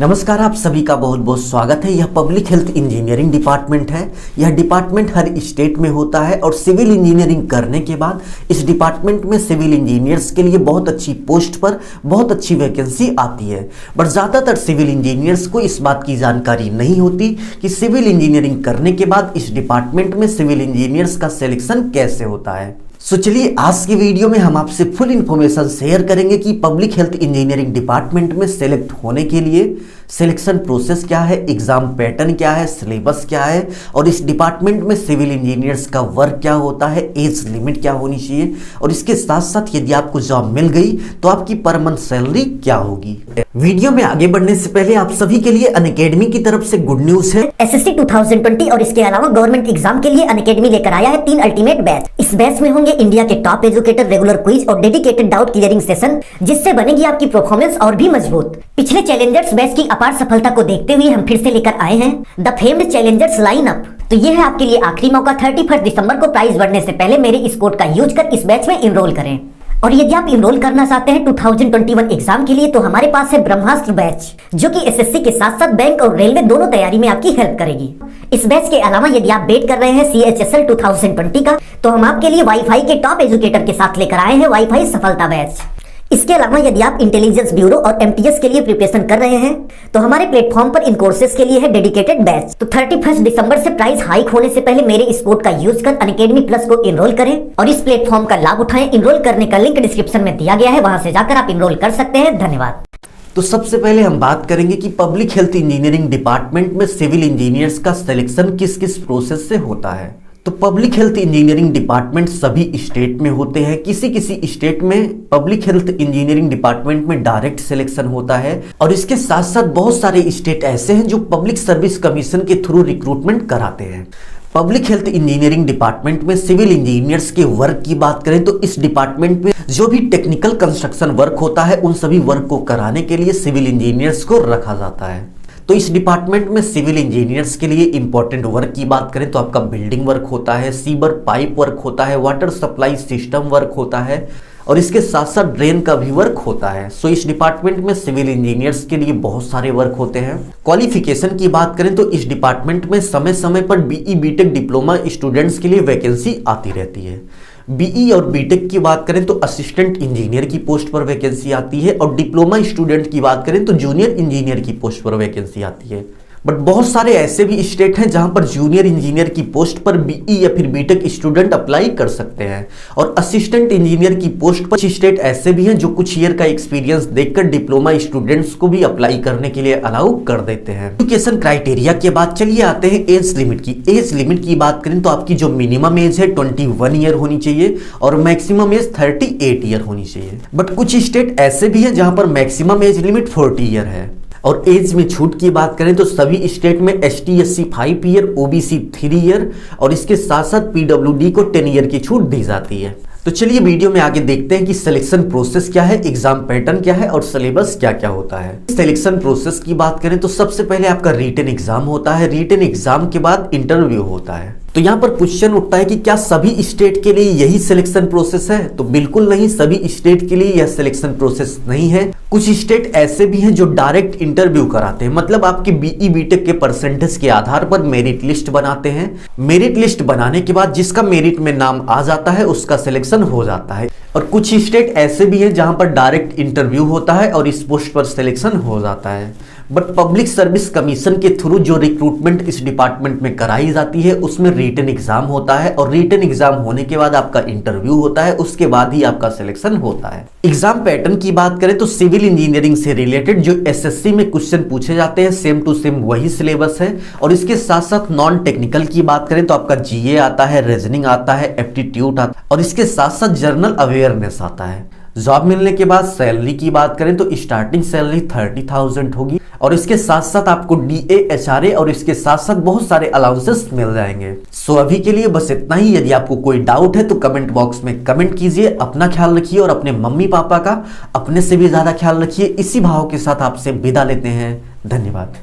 नमस्कार, आप सभी का बहुत बहुत स्वागत है। यह पब्लिक हेल्थ इंजीनियरिंग डिपार्टमेंट है। यह डिपार्टमेंट हर स्टेट में होता है और सिविल इंजीनियरिंग करने के बाद इस डिपार्टमेंट में सिविल इंजीनियर्स के लिए बहुत अच्छी पोस्ट पर बहुत अच्छी वैकेंसी आती है। बट ज़्यादातर सिविल इंजीनियर्स को इस बात की जानकारी नहीं होती कि सिविल इंजीनियरिंग करने के बाद इस डिपार्टमेंट में सिविल इंजीनियर्स का सिलेक्शन कैसे होता है। सो चलिए आज की वीडियो में हम आपसे फुल इन्फॉर्मेशन शेयर करेंगे कि पब्लिक हेल्थ इंजीनियरिंग डिपार्टमेंट में सेलेक्ट होने के लिए सिलेक्शन प्रोसेस क्या है, एग्जाम पैटर्न क्या है, सिलेबस क्या है और इस डिपार्टमेंट में सिविल इंजीनियर्स का वर्क क्या होता है, एज लिमिट क्या होनी चाहिए और इसके साथ साथ यदि आपको जॉब मिल गई तो आपकी पर मंथ सैलरी क्या होगी। वीडियो में आगे बढ़ने से पहले आप सभी के लिए अनअकैडमी की तरफ से गुड न्यूज है। एसएससी 2020 और इसके अलावा गवर्नमेंट एग्जाम के लिए अनअकैडमी लेकर आया है 3 अल्टीमेट बैच। इस बैच में होंगे इंडिया के टॉप एजुकेटर, रेगुलर क्विज और डेडिकेटेड डाउट क्लियरिंग सेशन, जिससे बनेगी आपकी परफॉर्मेंस और भी मजबूत। पिछले चैलेंजर्स बैच की अपार सफलता को देखते हुए हम फिर से लेकर आए हैं the famed Challengers line up. तो ये है आपके लिए आखिरी मौका। 31 दिसंबर को प्राइस बढ़ने से पहले मेरे इस कोड का यूज कर इस बैच में इनरोल करें। और यदि आप इनरोल करना चाहते हैं 2021 एग्जाम के लिए तो हमारे पास है ब्रह्मास्त्र बैच, जो कि एसएससी के साथ साथ बैंक और रेलवे दोनों तैयारी में आपकी हेल्प करेगी। इस बैच के अलावा यदि आप वेट कर रहे हैं CHSL 2020 का, तो हम आपके लिए वाईफाई के टॉप एजुकेटर के साथ लेकर आए हैं वाईफाई सफलता बैच। इसके अलावा यदि आप इंटेलिजेंस ब्यूरो और MTS के लिए प्रिपरेशन कर रहे हैं तो हमारे प्लेटफॉर्म पर इन कोर्सेज के लिए है डेडिकेटेड बैच। तो 31 दिसंबर से प्राइस हाइक होने से पहले मेरे इस कोड का यूज कर अनअकैडमी प्लस को इनरोल करें और इस प्लेटफॉर्म का लाभ उठाएं। इनरोल करने का लिंक डिस्क्रिप्शन में दिया गया है, वहां से जाकर आप इनरोल कर सकते हैं। धन्यवाद। तो सबसे पहले हम बात करेंगे कि पब्लिक हेल्थ इंजीनियरिंग डिपार्टमेंट में सिविल इंजीनियर्स का सिलेक्शन किस किस प्रोसेस से होता है। तो पब्लिक हेल्थ इंजीनियरिंग डिपार्टमेंट सभी स्टेट में होते हैं। किसी किसी स्टेट में पब्लिक हेल्थ इंजीनियरिंग डिपार्टमेंट में डायरेक्ट सिलेक्शन होता है और इसके साथ साथ बहुत सारे स्टेट ऐसे हैं जो पब्लिक सर्विस कमीशन के थ्रू रिक्रूटमेंट कराते हैं। पब्लिक हेल्थ इंजीनियरिंग डिपार्टमेंट में सिविल इंजीनियर्स के वर्क की बात करें तो इस डिपार्टमेंट में जो भी टेक्निकल कंस्ट्रक्शन वर्क होता है उन सभी वर्क को कराने के लिए सिविल इंजीनियर्स को रखा जाता है। तो इस डिपार्टमेंट में सिविल इंजीनियर्स के लिए इंपॉर्टेंट वर्क की बात करें तो आपका बिल्डिंग वर्क होता है, सीवर पाइप वर्क होता है, वाटर सप्लाई सिस्टम वर्क होता है और इसके साथ साथ ड्रेन का भी वर्क होता है। सो इस डिपार्टमेंट में सिविल इंजीनियर्स के लिए बहुत सारे वर्क होते हैं। क्वालिफिकेशन की बात करें तो इस डिपार्टमेंट में समय समय पर BE BTech डिप्लोमा स्टूडेंट्स के लिए वैकेंसी आती रहती है। BE और BTech की बात करें तो असिस्टेंट इंजीनियर की पोस्ट पर वैकेंसी आती है और डिप्लोमा स्टूडेंट की बात करें तो जूनियर इंजीनियर की पोस्ट पर वैकेंसी आती है। बट बहुत सारे ऐसे भी स्टेट हैं जहां पर जूनियर इंजीनियर की पोस्ट पर BE या फिर BTech स्टूडेंट अप्लाई कर सकते हैं और असिस्टेंट इंजीनियर की पोस्ट पर स्टेट ऐसे भी हैं जो कुछ ईयर का एक्सपीरियंस देखकर डिप्लोमा स्टूडेंट्स को भी अप्लाई करने के लिए अलाउ कर देते हैं। एजुकेशन क्राइटेरिया के बाद चलिए आते हैं एज लिमिट की। एज लिमिट की बात करें तो आपकी जो मिनिमम एज है 21 ईयर होनी चाहिए और मैक्सिमम एज 38 ईयर होनी चाहिए। बट कुछ स्टेट ऐसे भी हैं जहां पर मैक्सिमम एज लिमिट 40 ईयर है। और एज में छूट की बात करें तो सभी स्टेट में ST SC 5 year, OBC 3 year और इसके साथ साथ PWD को 10 ईयर की छूट दी जाती है। तो चलिए वीडियो में आगे देखते हैं कि सिलेक्शन प्रोसेस क्या है, एग्जाम पैटर्न क्या है और सिलेबस क्या क्या होता है। सिलेक्शन प्रोसेस की बात करें तो सबसे पहले आपका रिटन एग्जाम होता है। रिटन एग्जाम के बाद इंटरव्यू होता है। तो यहाँ पर क्वेश्चन उठता है कि क्या सभी स्टेट के लिए यही सिलेक्शन प्रोसेस है? तो बिल्कुल नहीं, सभी स्टेट के लिए यह सिलेक्शन प्रोसेस नहीं है। कुछ स्टेट ऐसे भी हैं जो डायरेक्ट इंटरव्यू कराते हैं, मतलब आपके BE BTech के परसेंटेज के आधार पर मेरिट लिस्ट बनाते हैं। मेरिट लिस्ट बनाने के बाद जिसका मेरिट में नाम आ जाता है उसका सिलेक्शन हो जाता है। और कुछ स्टेट ऐसे भी हैं जहां पर डायरेक्ट इंटरव्यू होता है और इस पोस्ट पर सिलेक्शन हो जाता है। बट पब्लिक सर्विस कमीशन के थ्रू जो रिक्रूटमेंट इस डिपार्टमेंट में कराई जाती है उसमें रिटन एग्जाम होता है और रिटन एग्जाम होने के बाद आपका इंटरव्यू होता है, उसके बाद ही आपका सिलेक्शन होता है। एग्जाम पैटर्न की बात करें तो सिविल इंजीनियरिंग से रिलेटेड जो SSC में क्वेश्चन पूछे जाते हैं सेम टू सेम वही सिलेबस है और इसके साथ साथ नॉन टेक्निकल की बात करें तो आपका GA आता है, रीजनिंग आता है, एप्टीट्यूड आता है और इसके साथ साथ जनरल अवेयरनेस आता है। जॉब मिलने के बाद सैलरी की बात करें तो स्टार्टिंग सैलरी 30,000 होगी और इसके साथ साथ आपको DA HRA और इसके साथ साथ बहुत सारे अलाउंसेस मिल जाएंगे। सो अभी के लिए बस इतना ही। यदि आपको कोई डाउट है तो कमेंट बॉक्स में कमेंट कीजिए। अपना ख्याल रखिए और अपने मम्मी पापा का अपने से भी ज्यादा ख्याल रखिए। इसी भाव के साथ आपसे विदा लेते हैं। धन्यवाद।